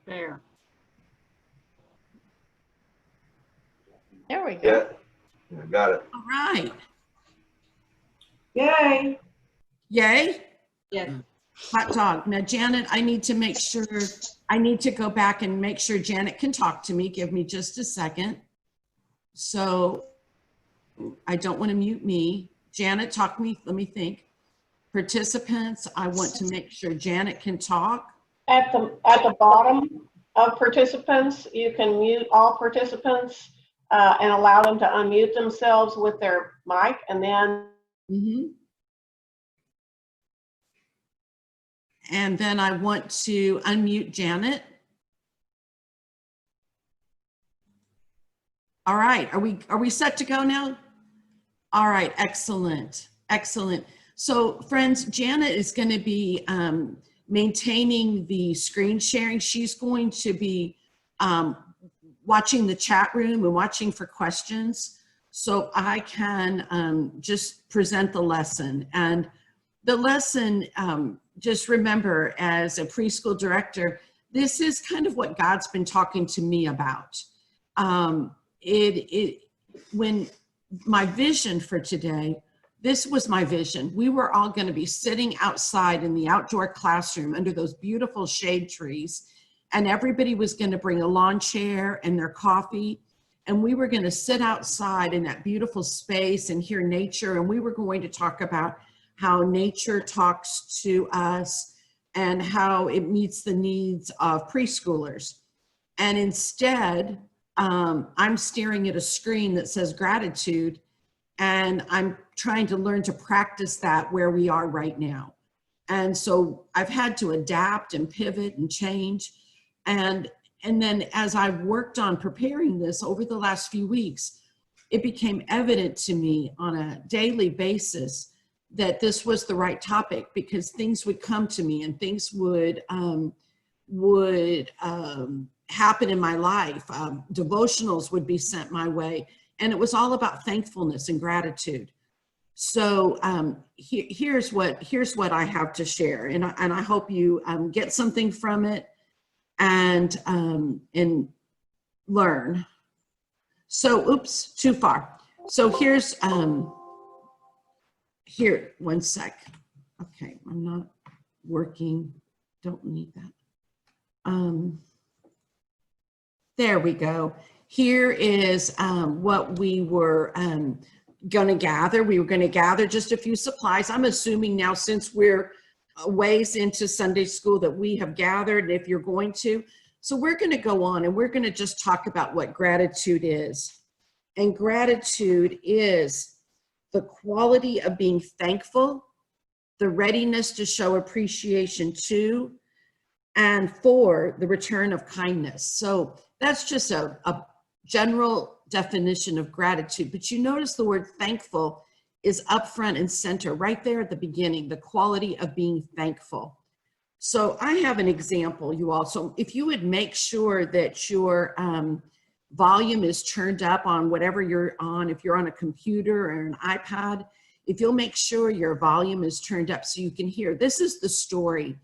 There. There we go. Yeah, got it. All right. Yay. Yay? Yes. Hot dog. Now, Janet, I need to make sure, I need to go back and make sure Janet can talk to me. Give me just a second. So I don't want to mute me. Janet, talk me, let me think. Participants, I want to make sure Janet can talk. At the bottom of participants, you can mute all participants and allow them to unmute themselves with their mic, and then And then I want to unmute Janet. All right, are we set to go now? All right, excellent, excellent. So friends, Janet is going to be maintaining the screen sharing. She's going to be watching the chat room and watching for questions, so I can just present the lesson. And the lesson, just remember, as a preschool director, this is kind of what God's been talking to me about. When my vision for today, this was my vision. We were all going to be sitting outside in the outdoor classroom under those beautiful shade trees, and everybody was going to bring a lawn chair and their coffee, and we were going to sit outside in that beautiful space and hear nature, and we were going to talk about how nature talks to us and how it meets the needs of preschoolers. And instead, I'm staring at a screen that says gratitude, and I'm trying to learn to practice that where we are right now. And so I've had to adapt and pivot and change. And then as I've worked on preparing this over the last few weeks, it became evident to me on a daily basis that this was the right topic, because things would come to me and things would happen in my life. Devotionals would be sent my way, and it was all about thankfulness and gratitude. So here's what I have to share, and I hope you get something from it and learn. So, oops, too far. So here's here, one sec. Okay, I'm not working. Don't need that. There we go. Here is what we were going to gather. We were going to gather just a few supplies. I'm assuming now, since we're a ways into Sunday school, that we have gathered, if you're going to. So we're going to go on and we're going to just talk about what gratitude is. And gratitude is the quality of being thankful, the readiness to show appreciation to, and for the return of kindness. So that's just a general definition of gratitude. But you notice the word thankful is up front and center, right there at the beginning, the quality of being thankful. So I have an example, you all. So if you would make sure that your volume is turned up on whatever you're on, if you're on a computer or an iPad, if you'll make sure your volume is turned up so you can hear. This is the story.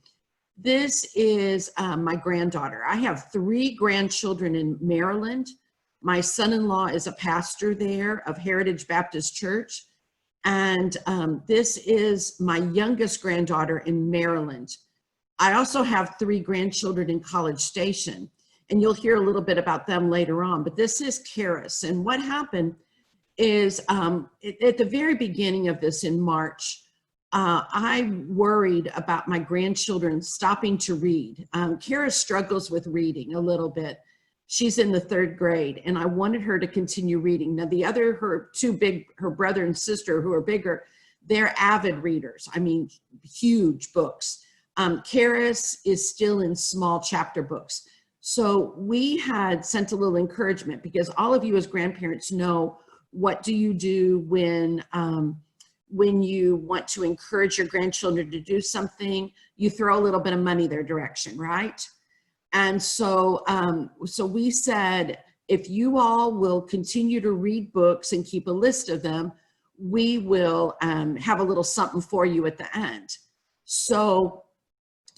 This is my granddaughter. I have 3 grandchildren in Maryland. My son-in-law is a pastor there of Heritage Baptist Church. And this is my youngest granddaughter in Maryland. I also have 3 grandchildren in College Station, and you'll hear a little bit about them later on. But this is Karis. And what happened is at the very beginning of this in March, I worried about my grandchildren stopping to read. Kara struggles with reading a little bit. She's in the 3rd grade, and I wanted her to continue reading. Now her brother and sister who are bigger, they're avid readers. I mean, huge books. Karis is still in small chapter books. So we had sent a little encouragement, because all of you as grandparents know, what do you do when you want to encourage your grandchildren to do something? You throw a little bit of money their direction, right? And so, so we said, if you all will continue to read books and keep a list of them, we will have a little something for you at the end. So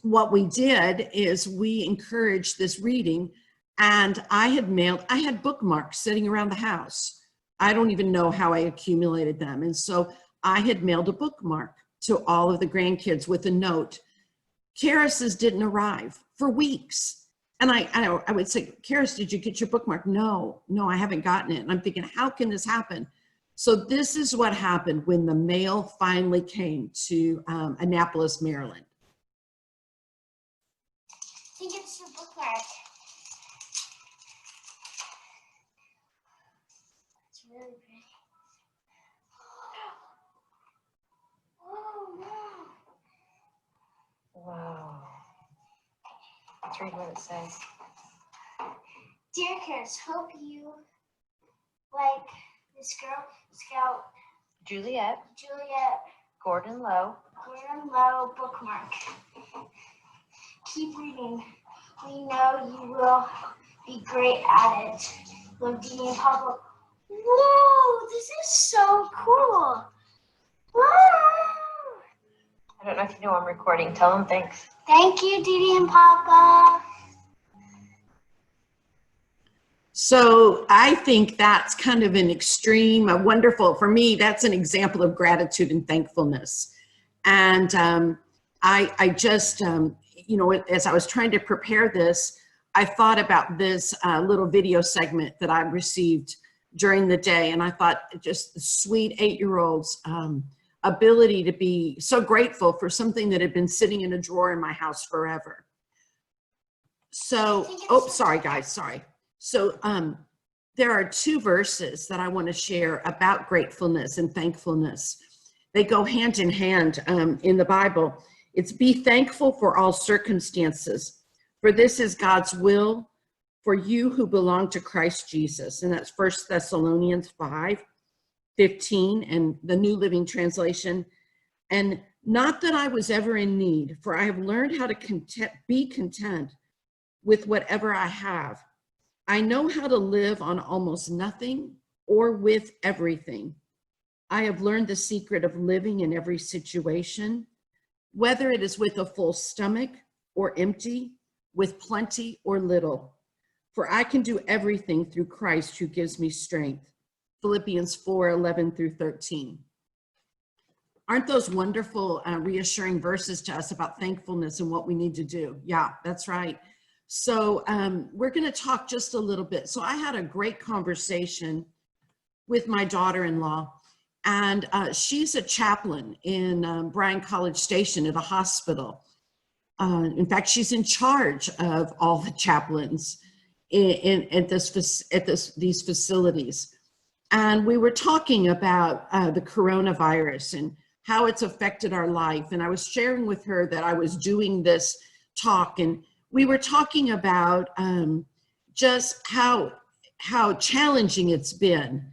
what we did is we encouraged this reading, and I had bookmarks sitting around the house. I don't even know how I accumulated them. And so I had mailed a bookmark to all of the grandkids with a note. Karis's didn't arrive for weeks. And I would say, Karis, did you get your bookmark? No, I haven't gotten it. And I'm thinking, how can this happen? So this is what happened when the mail finally came to Annapolis, Maryland. I think it's your bookmark. It's really pretty. Oh, wow. Wow. Let's read what it says. Dear Karis, hope you like this Girl Scout Juliet Gordon Lowe bookmark. Keep reading. We know you will be great at it. Love, Dee Dee and Papa. Whoa, this is so cool. Whoa. I don't know if you know I'm recording. Tell them thanks. Thank you, Dee Dee and Papa. So I think that's kind of an extreme, a wonderful, for me, that's an example of gratitude and thankfulness. And I just, you know, as I was trying to prepare this, I thought about this little video segment that I received during the day. And I thought just the sweet 8-year-old's ability to be so grateful for something that had been sitting in a drawer in my house forever. So, oh, sorry guys, sorry. So there are 2 verses that I want to share about gratefulness and thankfulness. They go hand in hand in the Bible. It's be thankful for all circumstances, for this is God's will for you who belong to Christ Jesus. And that's 1 Thessalonians 5:15 and the New Living Translation. And not that I was ever in need, for I have learned how to be content with whatever I have. I know how to live on almost nothing or with everything. I have learned the secret of living in every situation, whether it is with a full stomach or empty, with plenty or little. For I can do everything through Christ who gives me strength. Philippians 4:11-13. Aren't those wonderful, reassuring verses to us about thankfulness and what we need to do? Yeah, that's right. So we're going to talk just a little bit. So I had a great conversation with my daughter-in-law, and she's a chaplain in Bryan College Station at a hospital. In fact, she's in charge of all the chaplains at these facilities. And we were talking about the coronavirus and how it's affected our life. And I was sharing with her that I was doing this talk, and we were talking about just how challenging it's been.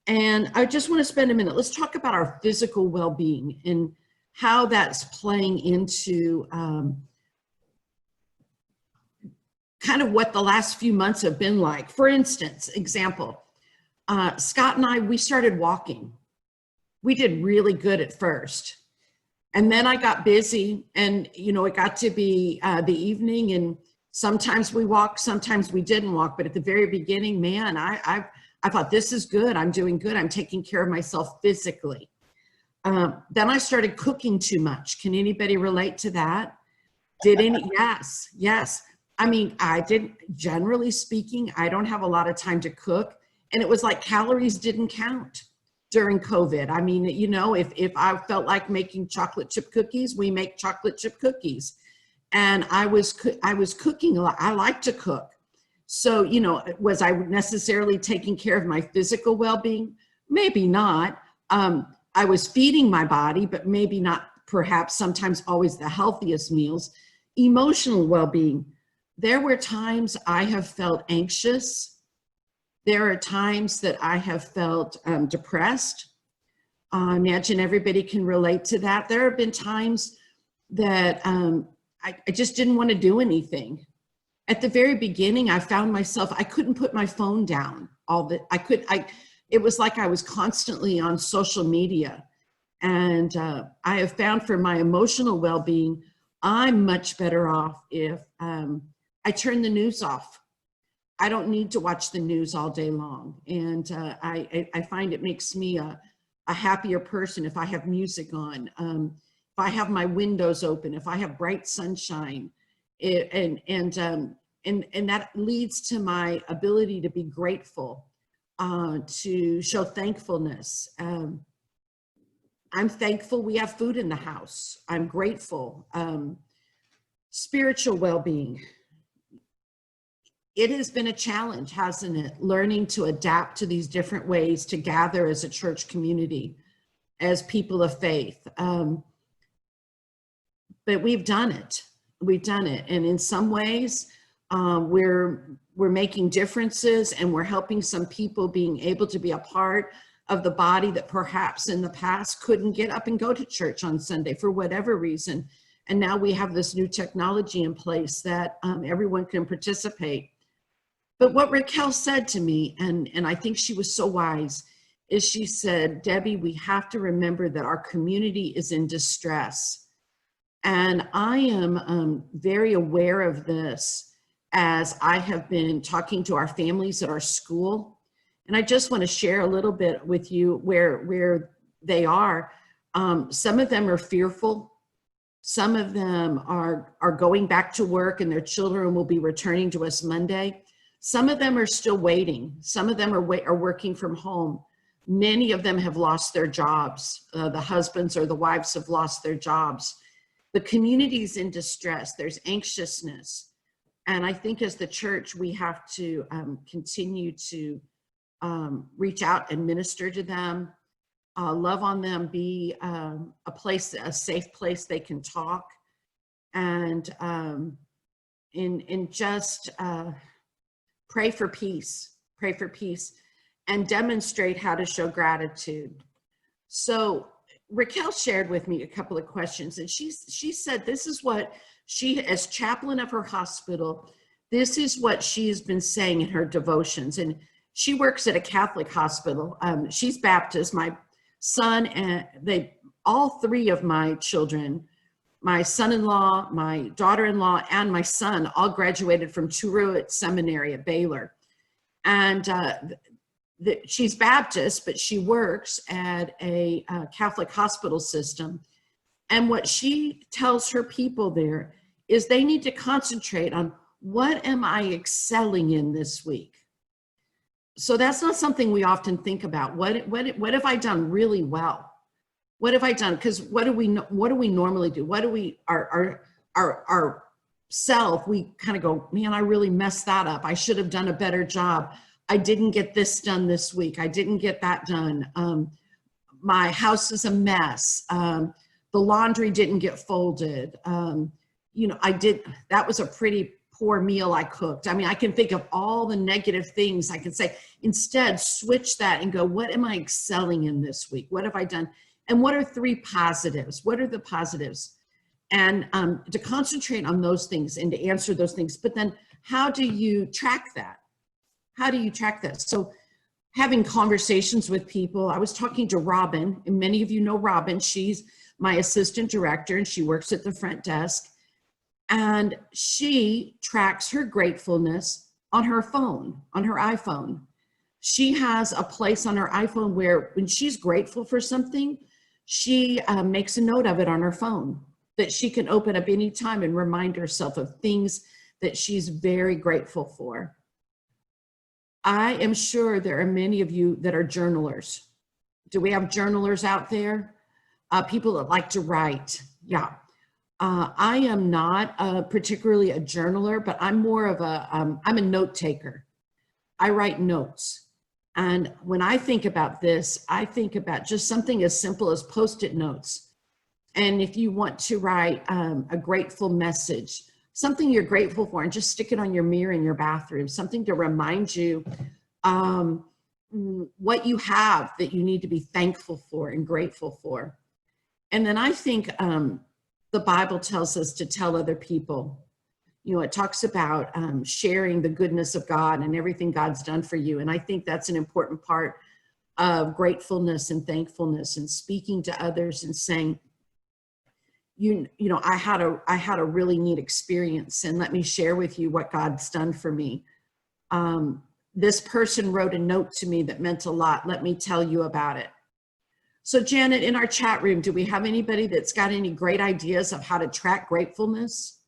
And I just want to spend a minute. Let's talk about our physical well-being and how that's playing into kind of what the last few months have been like. For instance, example, Scott and I, we started walking. We did really good at first. And then I got busy, and you know, it got to be the evening, and sometimes we walked, sometimes we didn't walk. But at the very beginning, man, I thought, this is good. I'm doing good. I'm taking care of myself physically. Then I started cooking too much. Can anybody relate to that? Yes. I mean, I didn't, generally speaking, I don't have a lot of time to cook. And it was like calories didn't count during COVID. I mean, you know, if I felt like making chocolate chip cookies, we make chocolate chip cookies. And I was cooking a lot. I like to cook. So, you know, was I necessarily taking care of my physical well-being? Maybe not. I was feeding my body, but maybe not perhaps sometimes always the healthiest meals. Emotional well-being. There were times I have felt anxious. There are times that I have felt depressed. I imagine everybody can relate to that. There have been times that I just didn't want to do anything. At the very beginning, I found myself, I couldn't put my phone down. It was like I was constantly on social media. And I have found for my emotional well-being, I'm much better off if I turn the news off. I don't need to watch the news all day long. And I find it makes me a happier person if I have music on, if I have my windows open, if I have bright sunshine, and that leads to my ability to be grateful, to show thankfulness. I'm thankful we have food in the house. I'm grateful. Spiritual well-being. It has been a challenge, hasn't it? Learning to adapt to these different ways to gather as a church community, as people of faith. But we've done it. We've done it. And in some ways, we're making differences, and we're helping some people being able to be a part of the body that perhaps in the past couldn't get up and go to church on Sunday for whatever reason. And now we have this new technology in place that everyone can participate. But what Raquel said to me, and I think she was so wise, is she said, Debbie, we have to remember that our community is in distress. And I am very aware of this as I have been talking to our families at our school. And I just want to share a little bit with you where they are. Some of them are fearful. Some of them are going back to work, and their children will be returning to us Monday. Some of them are still waiting. Some of them are working from home. Many of them have lost their jobs. The husbands or the wives have lost their jobs. The community's in distress. There's anxiousness. And I think as the church, we have to continue to reach out and minister to them, love on them, be a safe place they can talk, and just pray for peace, and demonstrate how to show gratitude. So Raquel shared with me a couple of questions, and she said this is what she, as chaplain of her hospital, this is what she's been saying in her devotions. And she works at a Catholic hospital. She's Baptist. My son and all three of my children, my son-in-law, my daughter-in-law, and my son all graduated from Truett Seminary at Baylor. And she's Baptist, but she works at a Catholic hospital system. And what she tells her people there is they need to concentrate on, what am I excelling in this week? So that's not something we often think about. What have I done really well? What have I done? Because what do we normally do? What do we, our self, we kind of go, man, I really messed that up. I should have done a better job. I didn't get this done this week. I didn't get that done. My house is a mess. The laundry didn't get folded. That was a pretty poor meal I cooked. I mean, I can think of all the negative things I can say. Instead, switch that and go, what am I excelling in this week? What have I done? And what are 3 positives? What are the positives? And to concentrate on those things and to answer those things. But then how do you track that? How do you track that? So having conversations with people, I was talking to Robin, and many of you know Robin. She's my assistant director, and she works at the front desk. And she tracks her gratefulness on her phone, on her iPhone. She has a place on her iPhone where when she's grateful for something, she makes a note of it on her phone that she can open up anytime and remind herself of things that she's very grateful for. I am sure there are many of you that are journalers. Do we have journalers out there? People that like to write. Yeah. I am not particularly a journaler, but I'm more of I'm a note taker. I write notes. And when I think about this, I think about just something as simple as Post-it notes. And if you want to write a grateful message, something you're grateful for, and just stick it on your mirror in your bathroom, something to remind you what you have that you need to be thankful for and grateful for. And then I think the Bible tells us to tell other people. You know, it talks about sharing the goodness of God and everything God's done for you. And I think that's an important part of gratefulness and thankfulness, and speaking to others and saying, you know, I had a really neat experience, and let me share with you what God's done for me. This person wrote a note to me that meant a lot. Let me tell you about it. So Janet, in our chat room, do we have anybody that's got any great ideas of how to track gratefulness?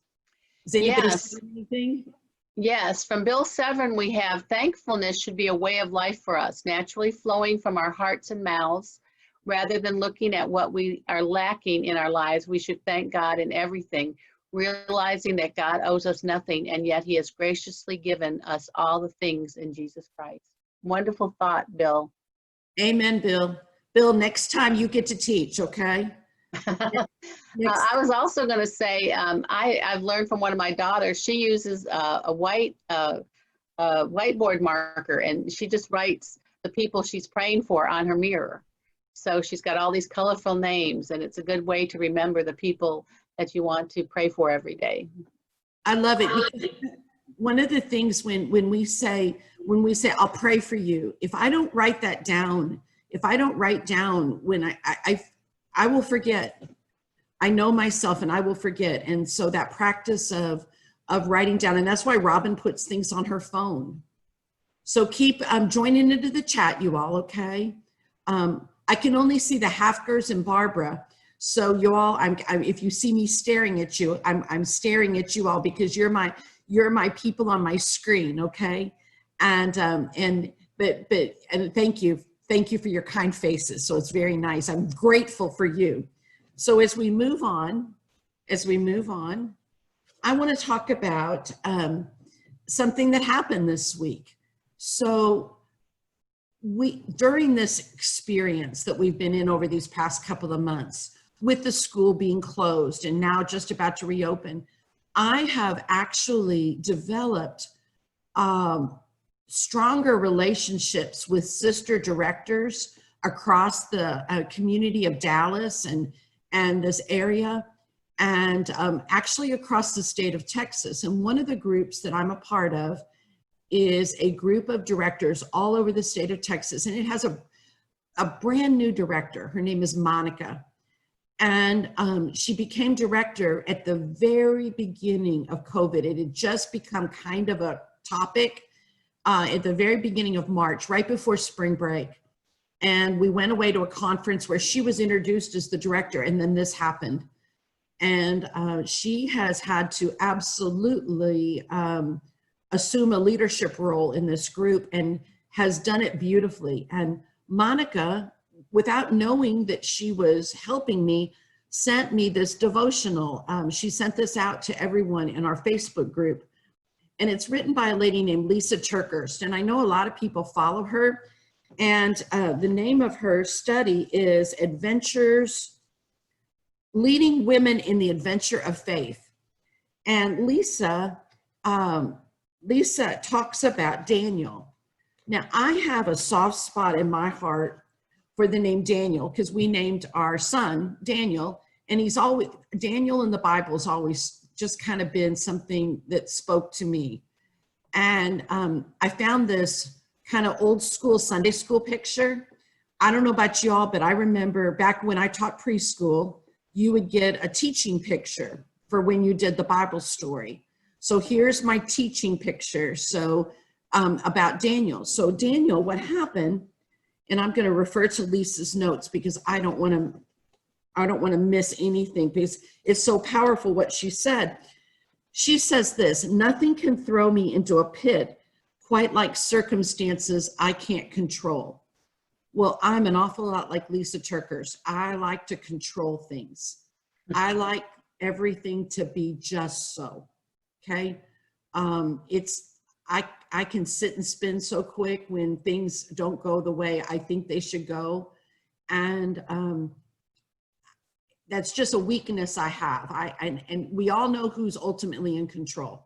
Is anybody Yes. saying anything? Yes, from Bill Severn, we have thankfulness should be a way of life for us, naturally flowing from our hearts and mouths. Rather than looking at what we are lacking in our lives, we should thank God in everything, realizing that God owes us nothing, and yet he has graciously given us all the things in Jesus Christ. Wonderful thought, Bill. Amen, Bill. Bill, next time you get to teach, okay? Next, I was also going to say, I've learned from one of my daughters, she uses a white whiteboard marker, and she just writes the people she's praying for on her mirror. So she's got all these colorful names, and it's a good way to remember the people that you want to pray for every day. I love it. Because one of the things when we say, I'll pray for you, if I don't write that down, if I don't write down when I will forget. I know myself and I will forget. And so that practice of writing down, and that's why Robin puts things on her phone. So keep joining into the chat, you all, okay? I can only see the Hafgers and Barbara. So you all, if you see me staring at you, I'm staring at you all because you're my people on my screen, okay? And thank you for your kind faces. So it's very nice. I'm grateful for you. So as we move on, I want to talk about something that happened this week. So during this experience that we've been in over these past couple of months, with the school being closed and now just about to reopen, I have actually developed stronger relationships with sister directors across the community of Dallas and this area, and actually across the state of Texas. And one of the groups that I'm a part of is a group of directors all over the state of Texas. And it has a brand new director. Her name is Monica. And she became director at the very beginning of COVID. It had just become kind of a topic at the very beginning of March, right before spring break. And we went away to a conference where she was introduced as the director, and then this happened. And she has had to absolutely assume a leadership role in this group and has done it beautifully. And Monica, without knowing that she was helping me, sent me this devotional. She sent this out to everyone in our Facebook group. And it's written by a lady named Lisa TerKeurst. And I know a lot of people follow her. And the name of her study is Adventures, Leading Women in the Adventure of Faith. And Lisa talks about Daniel. Now, I have a soft spot in my heart for the name Daniel because we named our son Daniel, and Daniel in the Bible has always just kind of been something that spoke to me. And I found this kind of old school Sunday school picture. I don't know about y'all, but I remember back when I taught preschool, you would get a teaching picture for when you did the Bible story. So here's my teaching picture. So about Daniel. So Daniel, what happened, and I'm going to refer to Lisa's notes because I don't want to miss anything because it's so powerful what she said. She says this: nothing can throw me into a pit quite like circumstances I can't control. Well, I'm an awful lot like Lisa TerKeurst. I like to control things. I like everything to be just so, okay? I can sit and spin so quick when things don't go the way I think they should go. And that's just a weakness I have. And we all know who's ultimately in control.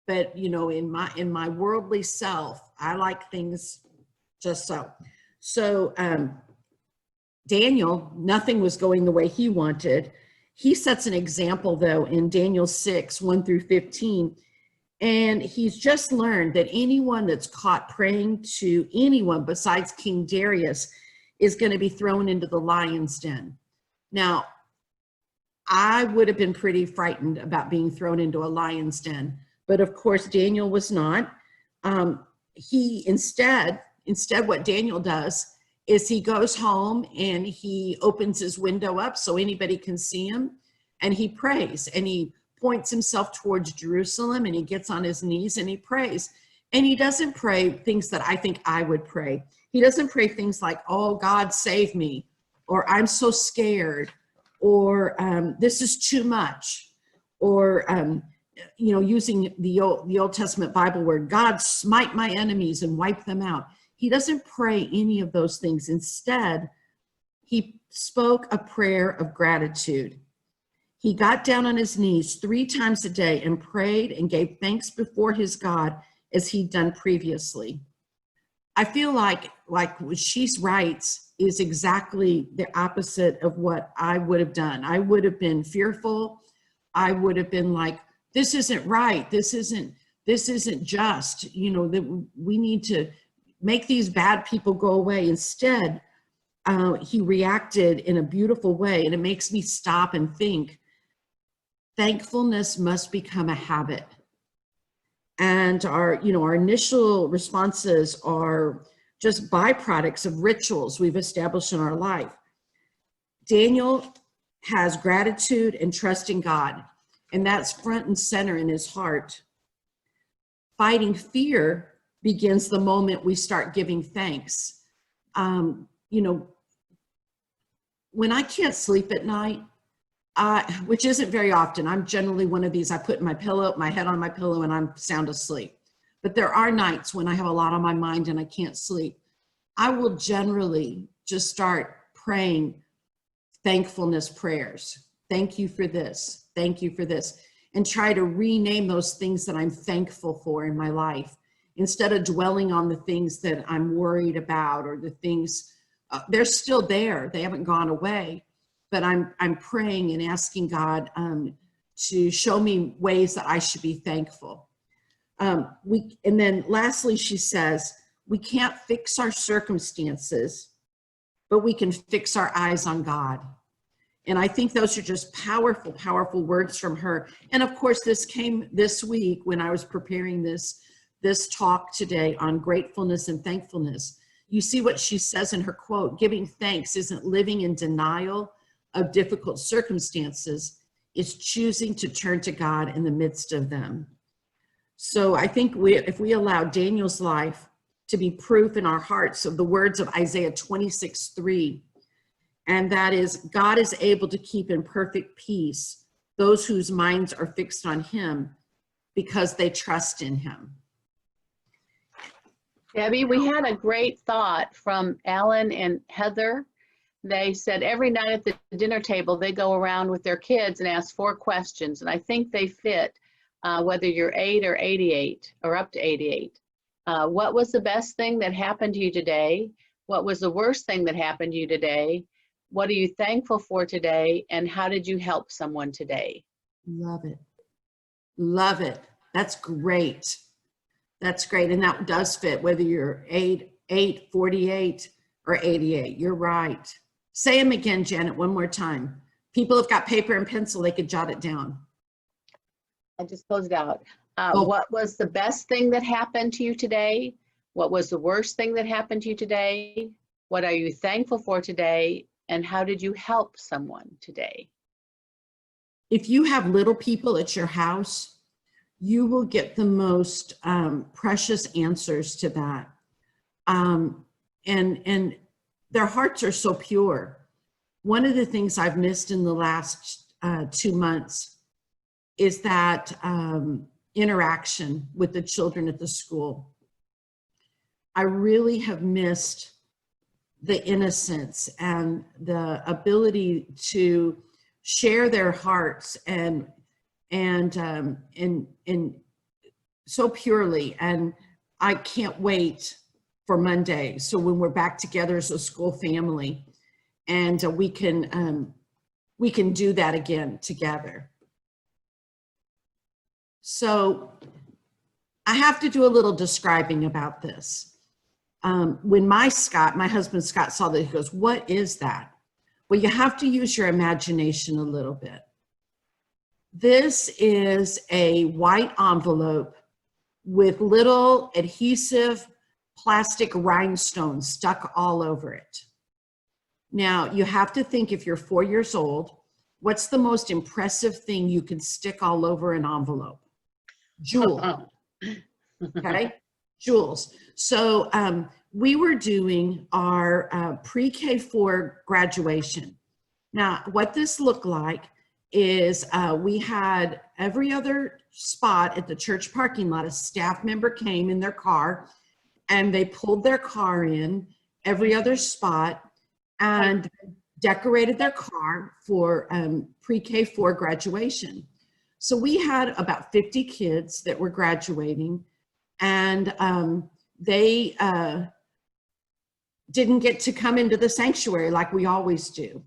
But you know, in my worldly self, I like things just so. So Daniel, nothing was going the way he wanted. He sets an example though in Daniel 6, 1 through 15. And he's just learned that anyone that's caught praying to anyone besides King Darius is going to be thrown into the lion's den. Now, I would have been pretty frightened about being thrown into a lion's den. But of course, Daniel was not. He instead what Daniel does is he goes home and he opens his window up so anybody can see him, and he prays, and he points himself towards Jerusalem, and he gets on his knees and he prays. And he doesn't pray things that I think I would pray. He doesn't pray things like, oh, God, save me, or I'm so scared, or this is too much, or using the Old Testament Bible word, God, smite my enemies and wipe them out. He doesn't pray any of those things. Instead, he spoke a prayer of gratitude. He got down on his knees 3 times a day and prayed and gave thanks before his God as he'd done previously. I feel like what she writes is exactly the opposite of what I would have done. I would have been fearful. I would have been like, this isn't right. This isn't just, that we need to make these bad people go away. Instead, he reacted in a beautiful way, and it makes me stop and think, thankfulness must become a habit. And our initial responses are just byproducts of rituals we've established in our life. Daniel has gratitude and trust in God, and that's front and center in his heart. Fighting fear begins the moment we start giving thanks. When I can't sleep at night, which isn't very often, I'm generally one of these, I put my head on my pillow and I'm sound asleep. But there are nights when I have a lot on my mind and I can't sleep. I will generally just start praying thankfulness prayers. Thank you for this. Thank you for this. And try to rename those things that I'm thankful for in my life, instead of dwelling on the things that I'm worried about, or the things, they're still there. They haven't gone away, but I'm praying and asking God to show me ways that I should be thankful. And then lastly, she says, we can't fix our circumstances, but we can fix our eyes on God. And I think those are just powerful, powerful words from her. And of course, this came this week when I was preparing this talk today on gratefulness and thankfulness. You see what she says in her quote, giving thanks isn't living in denial of difficult circumstances, it's choosing to turn to God in the midst of them. So I think if we allow Daniel's life to be proof in our hearts of the words of Isaiah 26:3, and that is, God is able to keep in perfect peace those whose minds are fixed on him because they trust in him. Debbie, we had a great thought from Alan and Heather. They said every night at the dinner table, they go around with their kids and ask 4 questions. And I think they fit whether you're 8 or 88 or up to 88. What was the best thing that happened to you today? What was the worst thing that happened to you today? What are you thankful for today? And how did you help someone today? Love it. Love it. That's great. That's great. And that does fit whether you're 8, 48, or 88. You're right. Say them again, Janet, one more time. People have got paper and pencil, they could jot it down. I just closed out. What was the best thing that happened to you today? What was the worst thing that happened to you today? What are you thankful for today? And how did you help someone today? If you have little people at your house, you will get the most precious answers to that. And their hearts are so pure. One of the things I've missed in the last 2 months is that interaction with the children at the school. I really have missed the innocence and the ability to share their hearts and so purely. And I can't wait for Monday. So when we're back together as a school family, and we can do that again together. So I have to do a little describing about this. When my husband Scott saw that, he goes, "What is that?" Well, you have to use your imagination a little bit. This is a white envelope with little adhesive plastic rhinestones stuck all over it. Now, you have to think, if you're 4 years old, what's the most impressive thing you can stick all over an envelope? Jewel, okay? Jewels. So we were doing our pre-K4 graduation. Now, what this looked like is we had every other spot at the church parking lot, a staff member came in their car and they pulled their car in every other spot and decorated their car for pre-K4 graduation. So we had about 50 kids that were graduating, and they didn't get to come into the sanctuary like we always do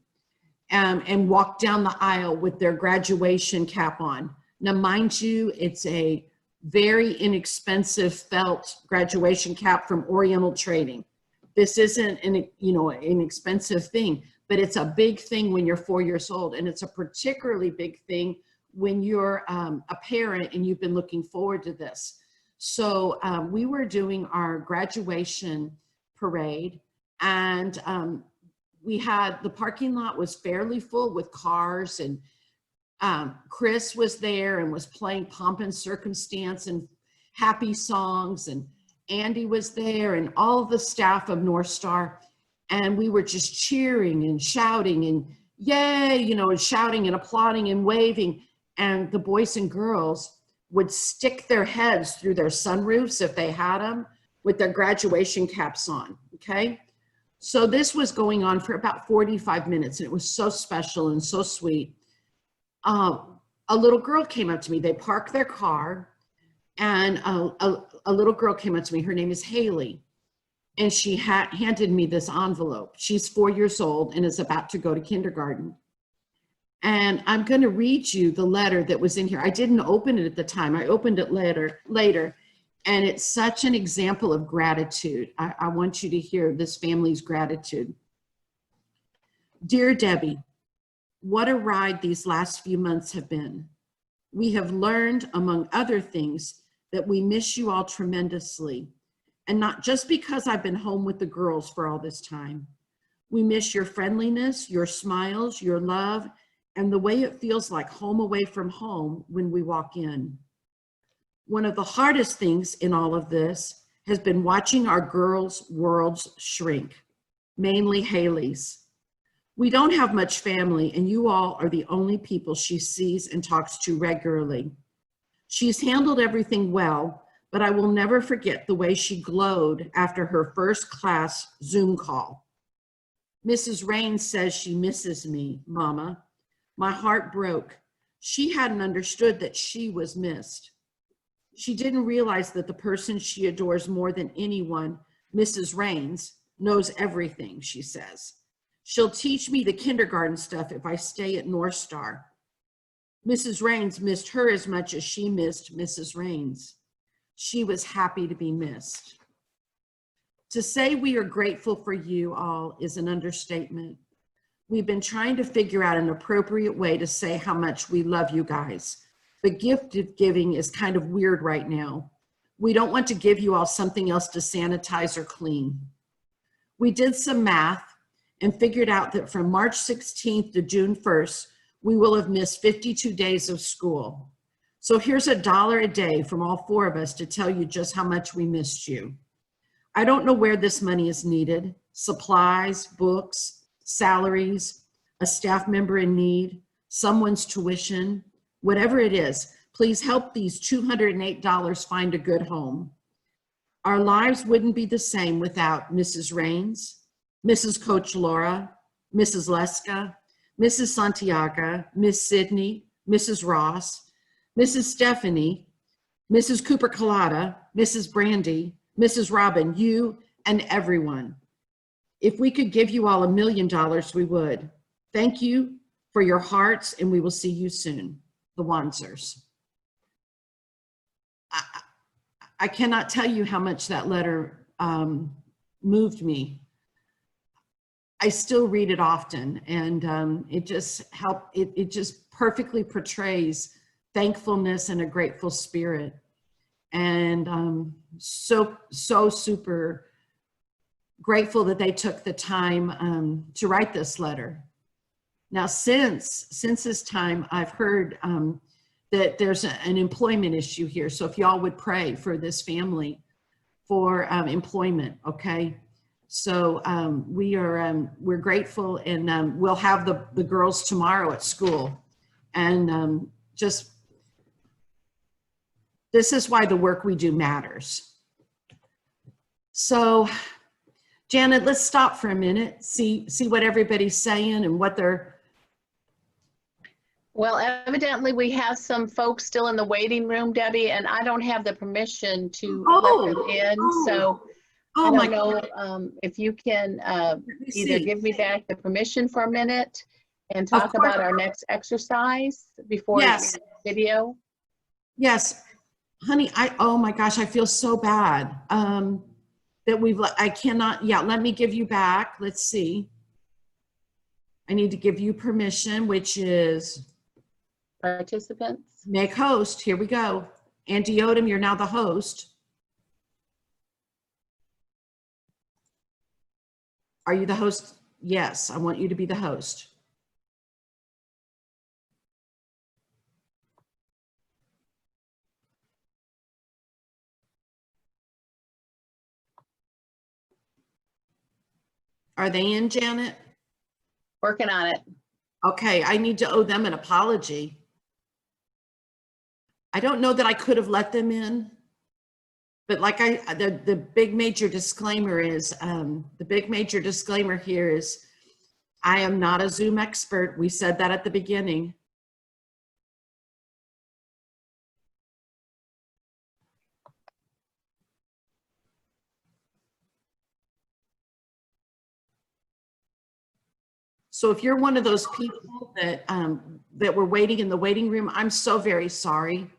and walk down the aisle with their graduation cap on. Now, mind you, it's a very inexpensive felt graduation cap from Oriental Trading. This isn't an expensive thing, but it's a big thing when you're 4 years old, and it's a particularly big thing when you're a parent and you've been looking forward to this. So we were doing our graduation parade, and we had, the parking lot was fairly full with cars, and Chris was there and was playing Pomp and Circumstance and happy songs, and Andy was there and all of the staff of North Star, and we were just cheering and shouting and yay, and shouting and applauding and waving, and the boys and girls would stick their heads through their sunroofs if they had them with their graduation caps on, okay? So this was going on for about 45 minutes, and it was so special and so sweet. A little girl came up to me. They parked their car, and a little girl came up to me. Her name is Haley, and she handed me this envelope. She's 4 years old and is about to go to kindergarten. And I'm going to read you the letter that was in here. I didn't open it at the time. I opened it later, and it's such an example of gratitude. I want you to hear this family's gratitude. Dear Debbie, what a ride these last few months have been. We have learned, among other things, that we miss you all tremendously. And not just because I've been home with the girls for all this time. We miss your friendliness, your smiles, your love, and the way it feels like home away from home when we walk in. One of the hardest things in all of this has been watching our girls' worlds shrink, mainly Haley's. We don't have much family, and you all are the only people she sees and talks to regularly. She's handled everything well, but I will never forget the way she glowed after her first class Zoom call. Mrs. Raines says she misses me, Mama. My heart broke. She hadn't understood that she was missed. She didn't realize that the person she adores more than anyone, Mrs. Raines, knows everything, she says. She'll teach me the kindergarten stuff if I stay at North Star. Mrs. Raines missed her as much as she missed Mrs. Raines. She was happy to be missed. To say we are grateful for you all is an understatement. We've been trying to figure out an appropriate way to say how much we love you guys. But gift giving is kind of weird right now. We don't want to give you all something else to sanitize or clean. We did some math and figured out that from March 16th to June 1st, we will have missed 52 days of school. So here's $1 a day from all four of us to tell you just how much we missed you. I don't know where this money is needed: supplies, books, salaries, a staff member in need, someone's tuition, whatever it is. Please help these $208 find a good home. Our lives wouldn't be the same without Mrs. Raines, Mrs. Coach Laura, Mrs. Leska, Mrs. Santiago, Miss Sydney, Mrs. Ross, Mrs. Stephanie, Mrs. Cooper Collada, Mrs. Brandy, Mrs. Robin, you and everyone. If we could give you all $1 million, we would. Thank you for your hearts, and we will see you soon. The Wanzers. I cannot tell you how much that letter moved me. I still read it often, and it just perfectly portrays thankfulness and a grateful spirit. And so super grateful that they took the time to write this letter. Now, since this time, I've heard that there's an employment issue here. So if y'all would pray for this family for employment, okay? So we're grateful, and we'll have the girls tomorrow at school. And just, this is why the work we do matters. So Janet, let's stop for a minute, see what everybody's saying and what they're. Well, evidently we have some folks still in the waiting room, Debbie, and I don't have the permission to let them in. So I don't know if you can either give me back the permission for a minute and talk about our next exercise before the video. Yes, honey, oh my gosh, I feel so bad that I cannot, let me give you back. Let's see. I need to give you permission, which is participants. Make host. Here we go. Andy Odom, you're now the host. Are you the host? Yes, I want you to be the host. Are they in, Janet? Working on it. Okay, I need to owe them an apology. I don't know that I could have let them in, but like the big major disclaimer is, here is, I am not a Zoom expert. We said that at the beginning. So if you're one of those people that were waiting in the waiting room, I'm so very sorry.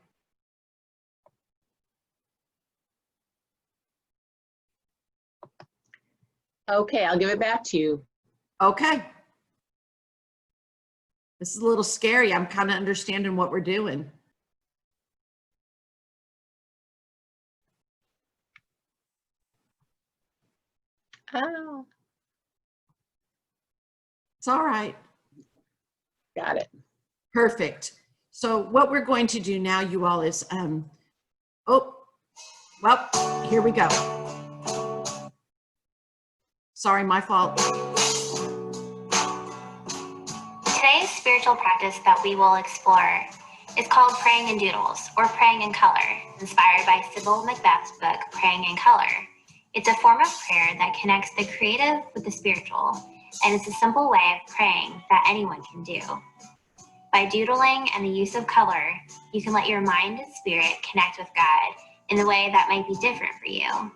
Okay, I'll give it back to you. Okay. This is a little scary. I'm kind of understanding what we're doing. Oh. It's all right. Got it. Perfect. So what we're going to do now, you all, is, oh, well, here we go. Sorry, my fault. Today's spiritual practice that we will explore is called Praying in Doodles, or Praying in Color, inspired by Sybil Macbeth's book, Praying in Color. It's a form of prayer that connects the creative with the spiritual, and it's a simple way of praying that anyone can do. By doodling and the use of color, you can let your mind and spirit connect with God in the way that might be different for you.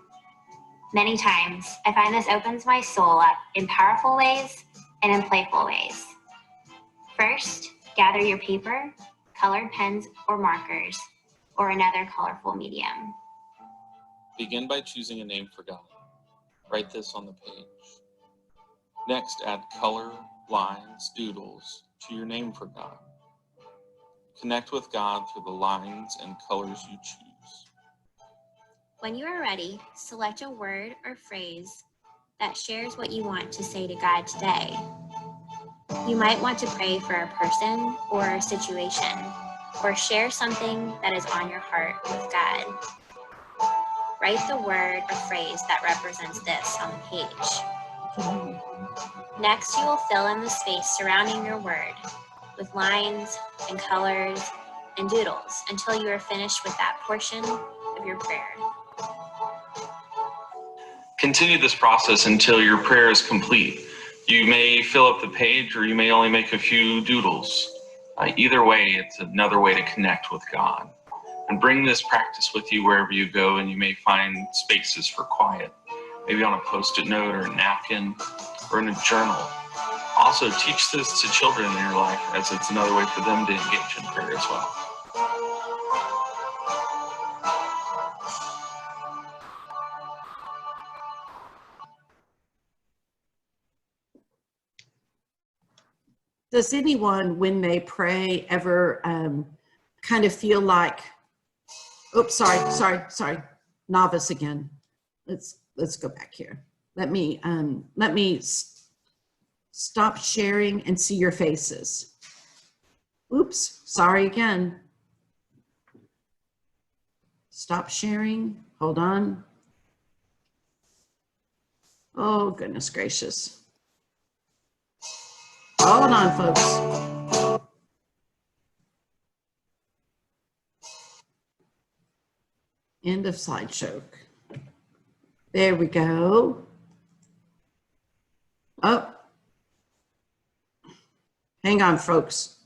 Many times, I find this opens my soul up in powerful ways and in playful ways. First, gather your paper, colored pens or markers, or another colorful medium. Begin by choosing a name for God. Write this on the page. Next, add color, lines, doodles to your name for God. Connect with God through the lines and colors you choose. When you are ready, select a word or phrase that shares what you want to say to God today. You might want to pray for a person or a situation, or share something that is on your heart with God. Write the word or phrase that represents this on the page. Next, you will fill in the space surrounding your word with lines and colors and doodles until you are finished with that portion of your prayer. Continue this process until your prayer is complete. You may fill up the page or you may only make a few doodles. Either way, it's another way to connect with God. And bring this practice with you wherever you go, and you may find spaces for quiet, maybe on a Post-it note or a napkin or in a journal. Also, teach this to children in your life, as it's another way for them to engage in prayer as well. Does anyone, when they pray, ever kind of feel like, oops, sorry, novice again. Let's go back here. Let me stop sharing and see your faces. Oops, sorry again. Stop sharing, hold on. Oh, goodness gracious. Hold on, folks. End of slideshow. There we go. Oh. Hang on, folks.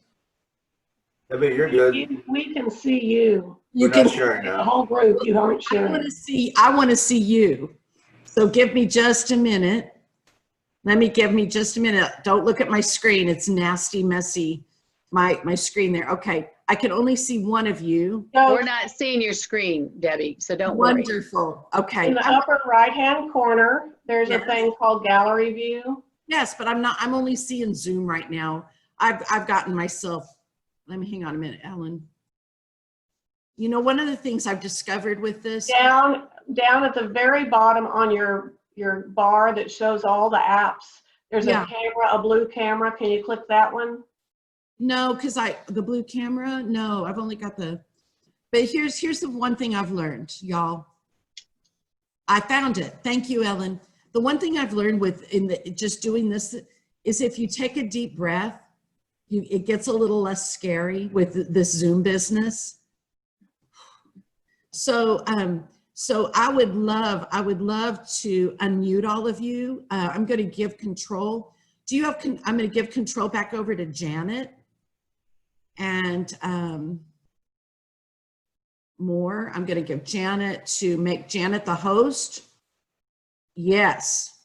Debbie, you're good. We can see you. You We're can not sharing The now. whole group, you aren't I want sharing. to see, I want to see you. So give me just a minute. Give me just a minute. Don't look at my screen. It's nasty, messy. My screen there. Okay. I can only see one of you. So We're not seeing your screen, Debbie, so don't worry. Wonderful. Okay. in the upper right-hand corner, there's a Yes. thing called gallery view. Yes, but I'm only seeing Zoom right now. I've gotten myself, let me hang on a minute, Ellen. You know, one of the things I've discovered with this, Down at the very bottom on your bar that shows all the apps, there's Yeah. a camera, a blue camera. Can you click that one? no, because the blue camera, no, I've only got but here's the one thing I've learned, y'all. I found it. Thank you, Ellen. The one thing I've learned just doing this is if you take a deep breath, it gets a little less scary with this Zoom business. So I would love to unmute all of you. I'm going to give control. I'm going to give control back over to Janet and more. I'm going to give Janet to make Janet the host. Yes.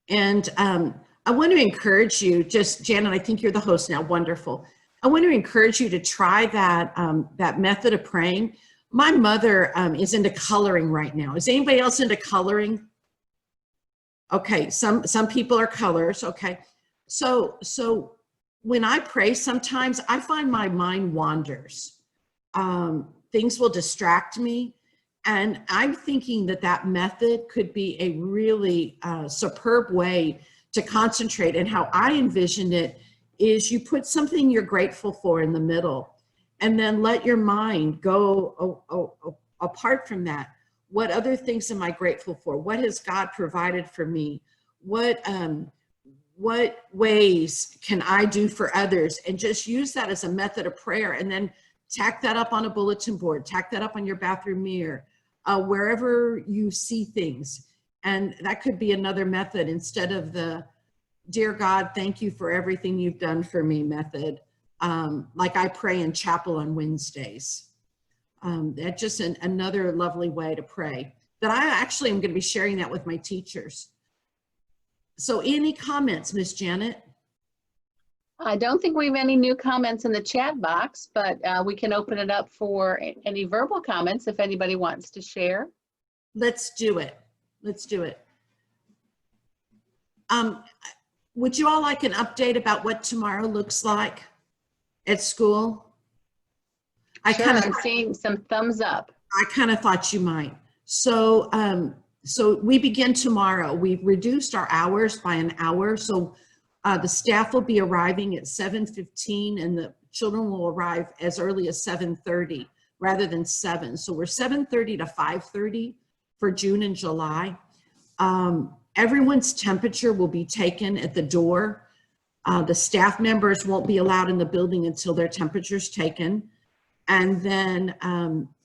And I want to encourage you, Janet, I think you're the host now. Wonderful. I want to encourage you to try that method of praying. My mother is into coloring right now. Is anybody else into coloring? Okay, some people are colors. Okay, so when I pray, sometimes I find my mind wanders. Things will distract me, and I'm thinking that method could be a really superb way to concentrate. And how I envision it is you put something you're grateful for in the middle, and then let your mind go apart from that. What other things am I grateful for? What has God provided for me? What ways can I do for others? And just use that as a method of prayer, and then tack that up on a bulletin board, tack that up on your bathroom mirror, wherever you see things. And that could be another method instead of the "Dear God, thank you for everything you've done for me" method. Like I pray in chapel on Wednesdays. That's just another lovely way to pray that I actually am going to be sharing that with my teachers. So any comments, Miss Janet? I don't think we have any new comments in the chat box, but we can open it up for any verbal comments if anybody wants to share. Let's do it. Let's do it. Would you all like an update about what tomorrow looks like at school? Sure, I'm seeing some thumbs up. I kind of thought you might. So we begin tomorrow. We've reduced our hours by an hour. So the staff will be arriving at 7:15 and the children will arrive as early as 7:30 rather than 7. So we're 7:30 to 5:30 for June and July. Everyone's temperature will be taken at the door. The staff members won't be allowed in the building until their temperature's taken. And then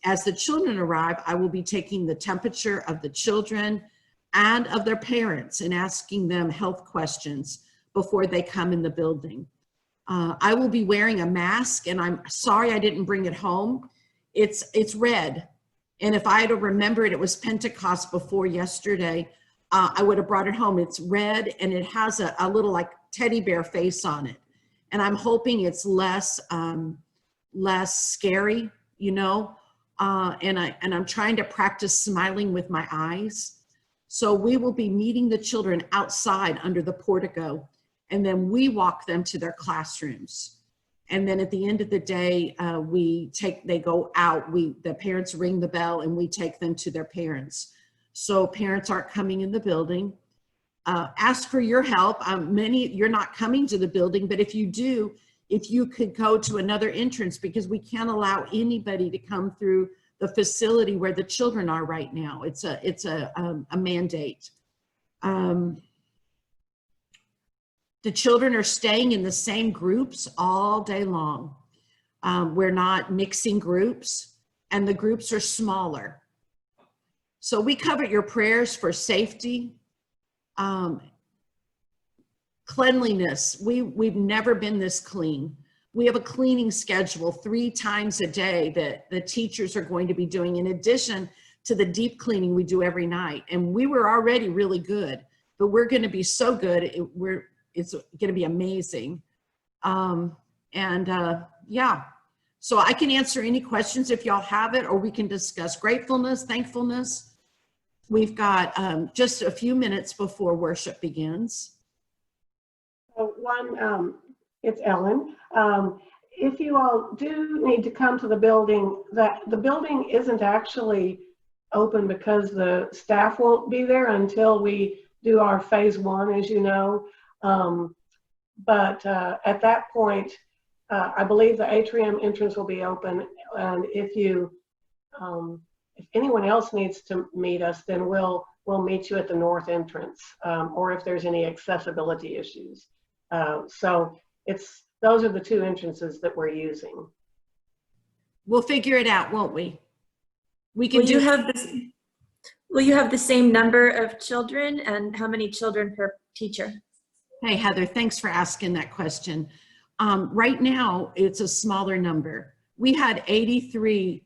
as the children arrive, I will be taking the temperature of the children and of their parents and asking them health questions before they come in the building. I will be wearing a mask, and I'm sorry I didn't bring it home. It's red. And if I had remembered it was Pentecost before yesterday, I would have brought it home. It's red and it has a little like teddy bear face on it. And I'm hoping it's less scary, you know, and I'm trying to practice smiling with my eyes. So we will be meeting the children outside under the portico, and then we walk them to their classrooms. And then at the end of the day, they go out, the parents ring the bell and we take them to their parents. So parents aren't coming in the building. Ask for your help. You're not coming to the building, but if you do, if you could go to another entrance, because we can't allow anybody to come through the facility where the children are right now. It's a mandate. The children are staying in the same groups all day long. We're not mixing groups, and the groups are smaller. So we covered your prayers for safety. Cleanliness, we've never been this clean. We have a cleaning schedule 3 times a day that the teachers are going to be doing, in addition to the deep cleaning we do every night. And we were already really good, but we're going to be so good. It's going to be amazing. Yeah, so I can answer any questions if y'all have it, or we can discuss gratefulness, thankfulness. We've got just a few minutes before worship begins. It's Ellen. If you all do need to come to the building, the building isn't actually open because the staff won't be there until we do our phase 1, as you know. But at that point, I believe the atrium entrance will be open. And if anyone else needs to meet us, then we'll meet you at the north entrance, or if there's any accessibility issues. So those are the 2 entrances that we're using. We'll figure it out, won't we? We can Will you have the same number of children, and how many children per teacher? Hey, Heather, thanks for asking that question. Right now, it's a smaller number. We had 83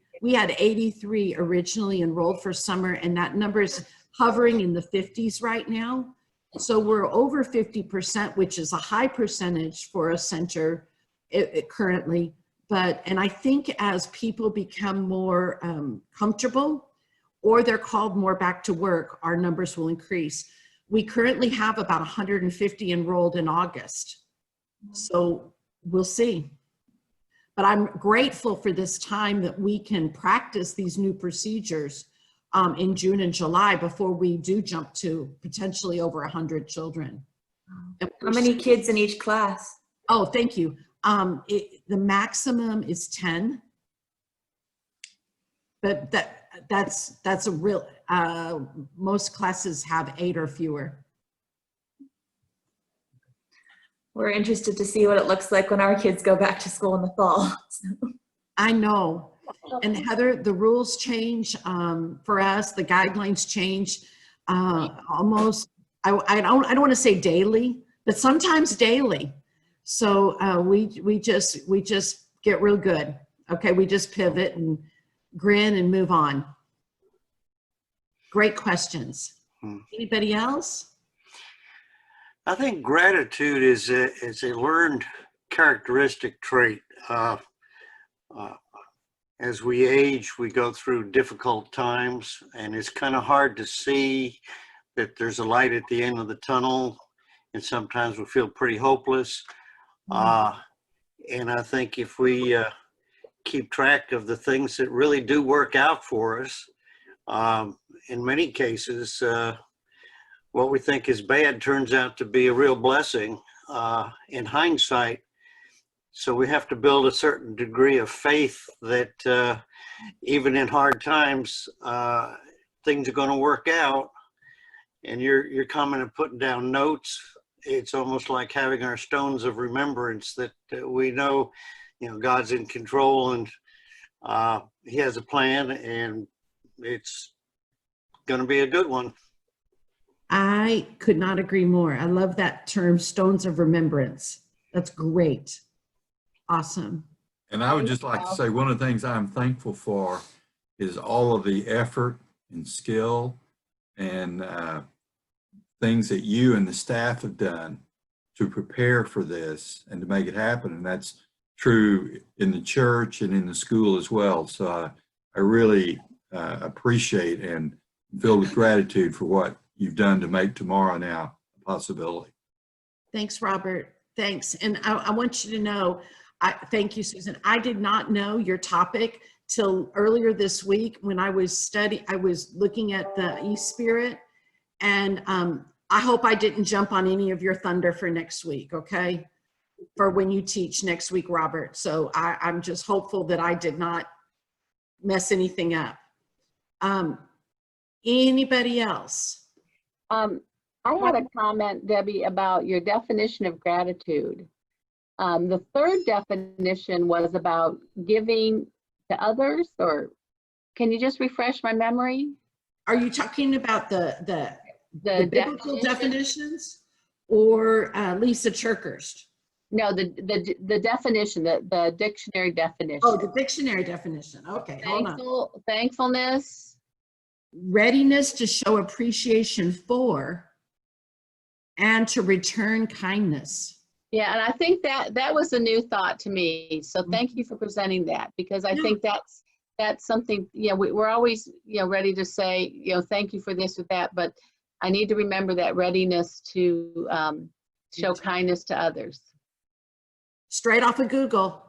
originally enrolled for summer, and that number is hovering in the 50s right now. So we're over 50%, which is a high percentage for a center currently. And I think as people become more comfortable, or they're called more back to work, our numbers will increase. We currently have about 150 enrolled in August. So we'll see. But I'm grateful for this time that we can practice these new procedures in June and July before we do jump to potentially over 100 children. How many kids in each class? Oh, thank you. The maximum is 10, but that's a real, most classes have 8 or fewer. We're interested to see what it looks like when our kids go back to school in the fall. I know. And Heather, the rules change for us. The guidelines change almost. I don't want to say daily, but sometimes daily. So we just get real good. Okay, we just pivot and grin and move on. Great questions. Anybody else? I think gratitude is a learned characteristic trait. As we age, we go through difficult times, and it's kind of hard to see that there's a light at the end of the tunnel, and sometimes we feel pretty hopeless. And I think if we keep track of the things that really do work out for us, in many cases, what we think is bad turns out to be a real blessing in hindsight. So we have to build a certain degree of faith that even in hard times, things are going to work out. And you're coming and putting down notes. It's almost like having our stones of remembrance that we know, God's in control, and He has a plan, and it's going to be a good one. I could not agree more. I love that term, stones of remembrance. That's great. Awesome. And I would just like to say, one of the things I'm thankful for is all of the effort and skill and things that you and the staff have done to prepare for this and to make it happen. And that's true in the church and in the school as well. So I really appreciate and filled with gratitude for what you've done to make tomorrow now a possibility. Thanks, Robert. Thanks. And I want you to know, Thank you, Susan. I did not know your topic till earlier this week when I was looking at the e-Spirit, and I hope I didn't jump on any of your thunder for next week, okay? For when you teach next week, Robert. So I'm just hopeful that I did not mess anything up. Anybody else? I had a comment, Debbie, about your definition of gratitude. The third definition was about giving to others, or can you just refresh my memory? Are you talking about the biblical definition? definitions or Lisa Churkhurst? No, the definition, the dictionary definition. Oh, the dictionary definition. Okay, hold on. Thankfulness. Readiness to show appreciation for and to return kindness. Yeah, and I think that was a new thought to me. So thank you for presenting that, because I think that's something, you know, we're always, you know, ready to say, you know, thank you for this or that, but I need to remember that readiness to show kindness to others. Straight off of Google.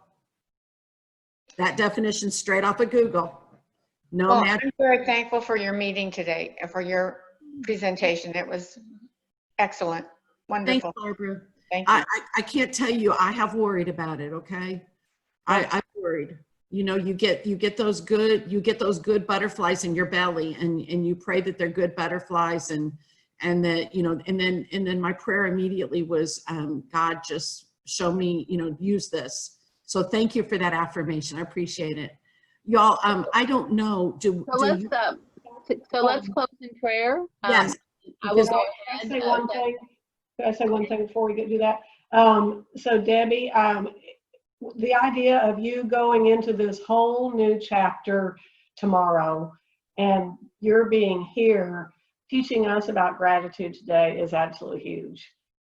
That definition straight off of Google. No Well, magic. I'm very thankful for your meeting today, for your presentation. It was excellent, Thanks, wonderful. Barbara. Thank you. I can't tell you, I have worried about it, okay? I'm worried. You know, you get those good butterflies in your belly, and you pray that they're good butterflies, and that, you know, and then my prayer immediately was, God, just show me, you know, use this. So thank you for that affirmation. I appreciate it. Y'all, I don't know. Let's close in prayer. Yes. I will Can go I ahead. say one thing? Can I say one thing before we do that? So Debbie, the idea of you going into this whole new chapter tomorrow, and you're being here teaching us about gratitude today is absolutely huge.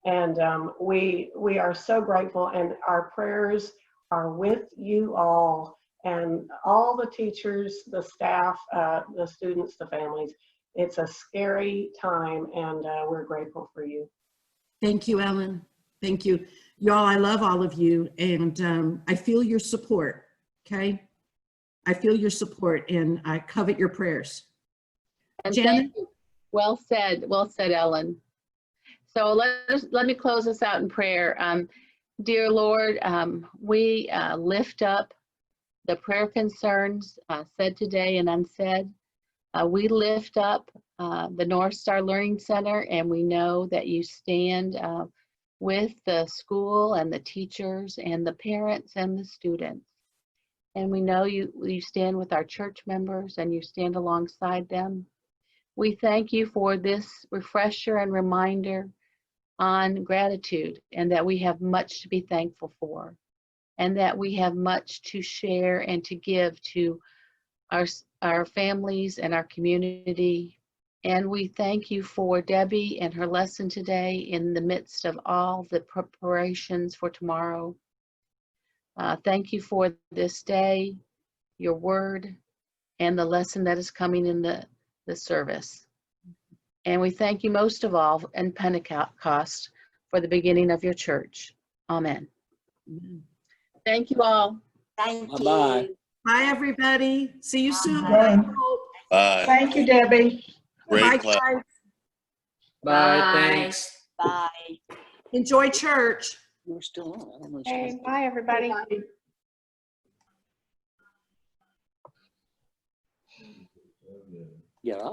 And we are so grateful, and our prayers are with you all, and all the teachers, the staff, the students, the families. It's a scary time, and we're grateful for you. Thank you, Ellen. Thank you. Y'all, I love all of you, and I feel your support, okay? I feel your support, and I covet your prayers. And Janet? thank you. Well said, Ellen. So let me close this out in prayer. Dear Lord, we lift up the prayer concerns said today and unsaid. We lift up the North Star Learning Center, and we know that you stand with the school and the teachers and the parents and the students. And we know you stand with our church members, and you stand alongside them. We thank you for this refresher and reminder on gratitude, and that we have much to be thankful for, and that we have much to share and to give to our families and our community. And we thank you for Debbie and her lesson today in the midst of all the preparations for tomorrow. Thank you for this day, your word, and the lesson that is coming in the service. And we thank you most of all in Pentecost for the beginning of your church. Amen. Thank you all. Thank you. Bye-bye. Bye, everybody. See you soon. Bye. Bye. Thank you, Debbie. Bye, Great class. guys. Bye, thanks. Bye. Enjoy church. We're still on. I don't know. Okay, bye, everybody. Yeah.